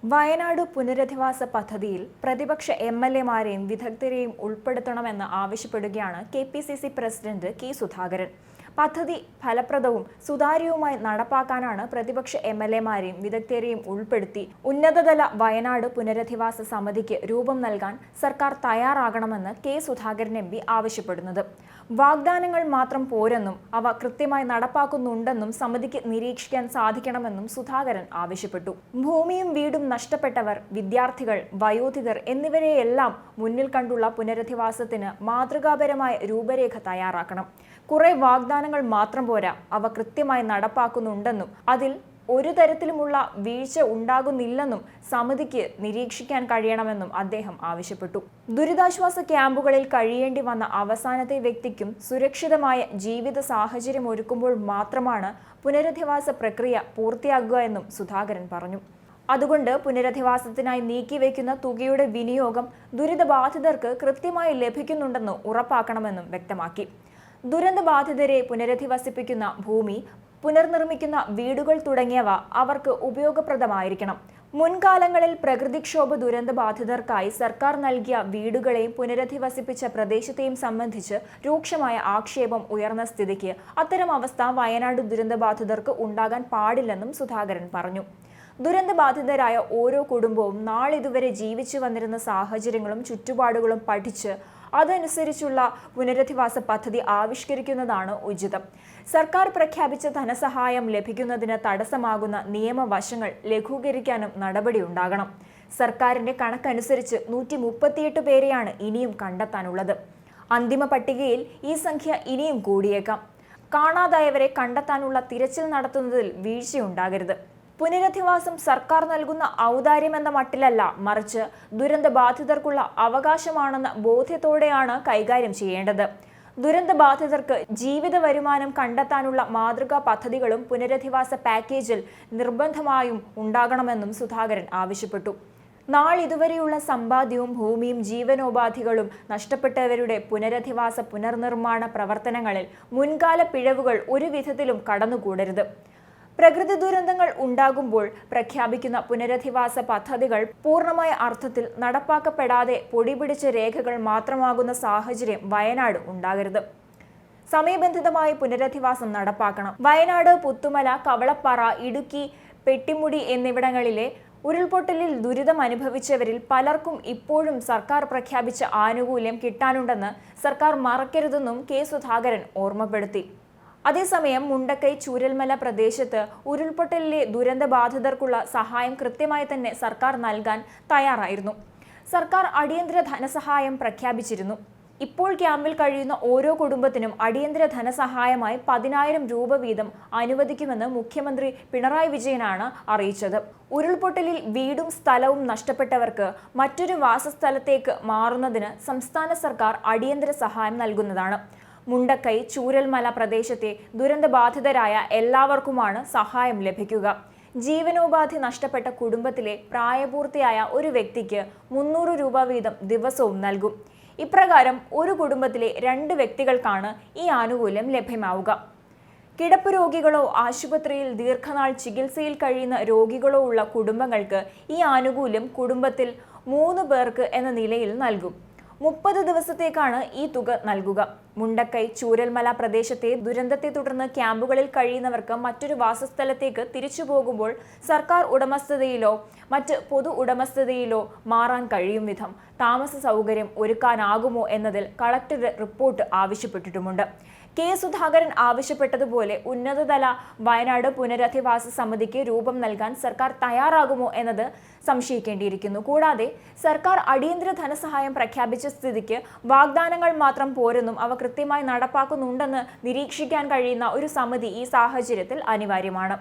വയനാട് പുനരധിവാസ പദ്ധതിയിൽ പ്രതിപക്ഷ എംഎൽഎമാരെയും വിദഗ്ധരെയും ഉൾപ്പെടുത്തണമെന്ന് ആവശ്യപ്പെടുകയാണ് കെപിസിസി പ്രസിഡന്റ് കെ സുധാകരൻ. പദ്ധതി ഫലപ്രദവും സുതാര്യവുമായി നടപ്പാക്കാനാണ് പ്രതിപക്ഷ എംഎൽഎമാരെയും വിദഗ്ധരെയും ഉൾപ്പെടുത്തി ഉന്നതതല വയനാട് പുനരധിവാസ സമിതിക്ക് രൂപം നൽകാൻ സർക്കാർ തയ്യാറാകണമെന്ന് കെ സുധാകരൻ എംപി ആവശ്യപ്പെടുന്നത്. വാഗ്ദാനങ്ങൾ മാത്രം പോരെന്നും അവ കൃത്യമായി നടപ്പാക്കുന്നുണ്ടെന്നും സമിതിക്ക് നിരീക്ഷിക്കാൻ സാധിക്കണമെന്നും സുധാകരൻ ആവശ്യപ്പെട്ടു. ഭൂമിയും വീടും നഷ്ടപ്പെട്ടവർ, വിദ്യാർത്ഥികൾ, വയോധികർ എന്നിവരെയെല്ലാം മുന്നിൽ കണ്ടുള്ള പുനരധിവാസത്തിന് മാതൃകാപരമായ രൂപരേഖ തയ്യാറാക്കണം. കുറെ വാഗ്ദാനങ്ങൾ മാത്രം പോരാ, അവ കൃത്യമായി നടപ്പാക്കുന്നുണ്ടെന്നും അതിൽ ഒരു തരത്തിലുമുള്ള വീഴ്ച ഉണ്ടാകുന്നില്ലെന്നും സമിതിക്ക് നിരീക്ഷിക്കാൻ കഴിയണമെന്നും അദ്ദേഹം ആവശ്യപ്പെട്ടു. ദുരിതാശ്വാസ ക്യാമ്പുകളിൽ കഴിയേണ്ടി വന്ന അവസാനത്തെ വ്യക്തിക്കും സുരക്ഷിതമായ ജീവിത സാഹചര്യം ഒരുക്കുമ്പോൾ മാത്രമാണ് പുനരധിവാസ പ്രക്രിയ പൂർത്തിയാകുക എന്നും സുധാകരൻ പറഞ്ഞു. അതുകൊണ്ട് പുനരധിവാസത്തിനായി നീക്കിവെക്കുന്ന തുകയുടെ വിനിയോഗം ദുരിതബാധിതർക്ക് കൃത്യമായി ലഭിക്കുന്നുണ്ടെന്ന് ഉറപ്പാക്കണമെന്നും വ്യക്തമാക്കി. ദുരന്തബാധിതരെ പുനരധിവസിപ്പിക്കുന്ന ഭൂമി, പുനർനിർമ്മിക്കുന്ന വീടുകൾ തുടങ്ങിയവ അവർക്ക് ഉപയോഗപ്രദമായിരിക്കണം. മുൻകാലങ്ങളിൽ പ്രകൃതിക്ഷോഭ ദുരന്തബാധിതർക്കായി സർക്കാർ നൽകിയ വീടുകളെയും പുനരധിവസിപ്പിച്ച പ്രദേശത്തെയും സംബന്ധിച്ച് രൂക്ഷമായ ആക്ഷേപം ഉയർന്ന സ്ഥിതിക്ക് അത്തരം അവസ്ഥ വയനാട് ദുരന്തബാധിതർക്ക് ഉണ്ടാകാൻ പാടില്ലെന്നും സുധാകരൻ പറഞ്ഞു. ദുരന്തബാധിതരായ ഓരോ കുടുംബവും നാളിതുവരെ ജീവിച്ചു വന്നിരുന്ന സാഹചര്യങ്ങളും ചുറ്റുപാടുകളും പഠിച്ച് അതനുസരിച്ചുള്ള പുനരധിവാസ പദ്ധതി ആവിഷ്കരിക്കുന്നതാണ് ഉചിതം. സർക്കാർ പ്രഖ്യാപിച്ച ധനസഹായം ലഭിക്കുന്നതിന് തടസ്സമാകുന്ന നിയമവശങ്ങൾ ലഘൂകരിക്കാനും നടപടിയുണ്ടാകണം. സർക്കാരിന്റെ കണക്കനുസരിച്ച് 138 പേരെയാണ് ഇനിയും കണ്ടെത്താനുള്ളത്. അന്തിമ പട്ടികയിൽ ഈ സംഖ്യ ഇനിയും കൂടിയേക്കാം. കാണാതായവരെ കണ്ടെത്താനുള്ള തിരച്ചിൽ നടത്തുന്നതിൽ വീഴ്ചയുണ്ടാകരുത്. പുനരധിവാസം സർക്കാർ നൽകുന്ന ഔദാര്യമെന്ന മട്ടിലല്ല, മറിച്ച് ദുരന്തബാധിതർക്കുള്ള അവകാശമാണെന്ന ബോധ്യത്തോടെയാണ് കൈകാര്യം ചെയ്യേണ്ടത്. ദുരന്തബാധിതർക്ക് ജീവിത വരുമാനം കണ്ടെത്താനുള്ള മാതൃകാ പദ്ധതികളും പുനരധിവാസ പാക്കേജിൽ നിർബന്ധമായും ഉണ്ടാകണമെന്നും സുധാകരൻ ആവശ്യപ്പെട്ടു. നാളിതുവരെയുള്ള സമ്പാദ്യവും ഭൂമിയും ജീവനോപാധികളും നഷ്ടപ്പെട്ടവരുടെ പുനരധിവാസ പുനർനിർമ്മാണ പ്രവർത്തനങ്ങളിൽ മുൻകാല പിഴവുകൾ ഒരു വിധത്തിലും കടന്നുകൂടരുത്. പ്രകൃതി ദുരന്തങ്ങൾ ഉണ്ടാകുമ്പോൾ പ്രഖ്യാപിക്കുന്ന പുനരധിവാസ പദ്ധതികൾ പൂർണ്ണമായ അർത്ഥത്തിൽ നടപ്പാക്കപ്പെടാതെ പൊടിപിടിച്ച രേഖകൾ മാത്രമാകുന്ന സാഹചര്യം വയനാട് ഉണ്ടാകരുത്. സമയബന്ധിതമായി പുനരധിവാസം നടപ്പാക്കണം. വയനാട്, പുത്തുമല, കവളപ്പാറ, ഇടുക്കി, പെട്ടിമുടി എന്നിവിടങ്ങളിലെ ഉരുൾപൊട്ടലിൽ ദുരിതം അനുഭവിച്ചവരിൽ പലർക്കും ഇപ്പോഴും സർക്കാർ പ്രഖ്യാപിച്ച ആനുകൂല്യം കിട്ടാനുണ്ടെന്ന് സർക്കാർ മറക്കരുതെന്നും കെ സുധാകരൻ ഓർമ്മപ്പെടുത്തി. അതേസമയം മുണ്ടക്കൈ, ചൂരൽമല പ്രദേശത്ത് ഉരുൾപൊട്ടലിലെ ദുരന്തബാധിതർക്കുള്ള സഹായം കൃത്യമായി തന്നെ സർക്കാർ നൽകാൻ തയ്യാറായിരുന്നു. സർക്കാർ അടിയന്തര ധനസഹായം പ്രഖ്യാപിച്ചിരുന്നു. ഇപ്പോൾ ക്യാമ്പിൽ കഴിയുന്ന ഓരോ കുടുംബത്തിനും അടിയന്തര ധനസഹായമായി 10,000 രൂപ വീതം അനുവദിക്കുമെന്ന് മുഖ്യമന്ത്രി പിണറായി വിജയനാണ് അറിയിച്ചത്. ഉരുൾപൊട്ടലിൽ വീടും സ്ഥലവും നഷ്ടപ്പെട്ടവർക്ക് മറ്റൊരു വാസസ്ഥലത്തേക്ക് മാറുന്നതിന് സംസ്ഥാന സർക്കാർ അടിയന്തര സഹായം നൽകുന്നതാണ്. മുണ്ടക്കൈ, ചൂരൽമല പ്രദേശത്തെ ദുരന്തബാധിതരായ എല്ലാവർക്കുമാണ് സഹായം ലഭിക്കുക. ജീവനോപാധി നഷ്ടപ്പെട്ട കുടുംബത്തിലെ പ്രായപൂർത്തിയായ ഒരു വ്യക്തിക്ക് 300 രൂപ വീതം ദിവസവും നൽകും. ഇപ്രകാരം ഒരു കുടുംബത്തിലെ 2 വ്യക്തികൾക്കാണ് ഈ ആനുകൂല്യം ലഭ്യമാവുക. കിടപ്പ് രോഗികളോ ആശുപത്രിയിൽ ദീർഘനാൾ ചികിത്സയിൽ കഴിയുന്ന രോഗികളോ ഉള്ള കുടുംബങ്ങൾക്ക് ഈ ആനുകൂല്യം കുടുംബത്തിൽ 3 പേർക്ക് എന്ന നിലയിൽ നൽകും. 30 ദിവസത്തേക്കാണ് ഈ തുക നൽകുക. മുണ്ടക്കൈ, ചൂരൽമല പ്രദേശത്തെ ദുരന്തത്തെ തുടർന്ന് ക്യാമ്പുകളിൽ കഴിയുന്നവർക്ക് മറ്റൊരു വാസസ്ഥലത്തേക്ക് തിരിച്ചു പോകുമ്പോൾ സർക്കാർ ഉടമസ്ഥതയിലോ മറ്റ് പൊതു ഉടമസ്ഥതയിലോ മാറാൻ കഴിയും വിധം താമസ സൗകര്യം ഒരുക്കാനാകുമോ എന്നതിൽ കളക്ടർ റിപ്പോർട്ട് ആവശ്യപ്പെട്ടിട്ടുമുണ്ട്. കെ സുധാകരൻ ആവശ്യപ്പെട്ടതുപോലെ ഉന്നതതല വയനാട് പുനരധിവാസ സമിതിക്ക് രൂപം നൽകാൻ സർക്കാർ തയ്യാറാകുമോ എന്നത് സംശയിക്കേണ്ടിയിരിക്കുന്നു. കൂടാതെ സർക്കാർ അടിയന്തര ധനസഹായം പ്രഖ്യാപിച്ച സ്ഥിതിക്ക് വാഗ്ദാനങ്ങൾ മാത്രം പോരെന്നും അവ കൃത്യമായി നടപ്പാക്കുന്നുണ്ടെന്ന് നിരീക്ഷിക്കാൻ കഴിയുന്ന ഒരു സമിതി ഈ സാഹചര്യത്തിൽ അനിവാര്യമാണ്.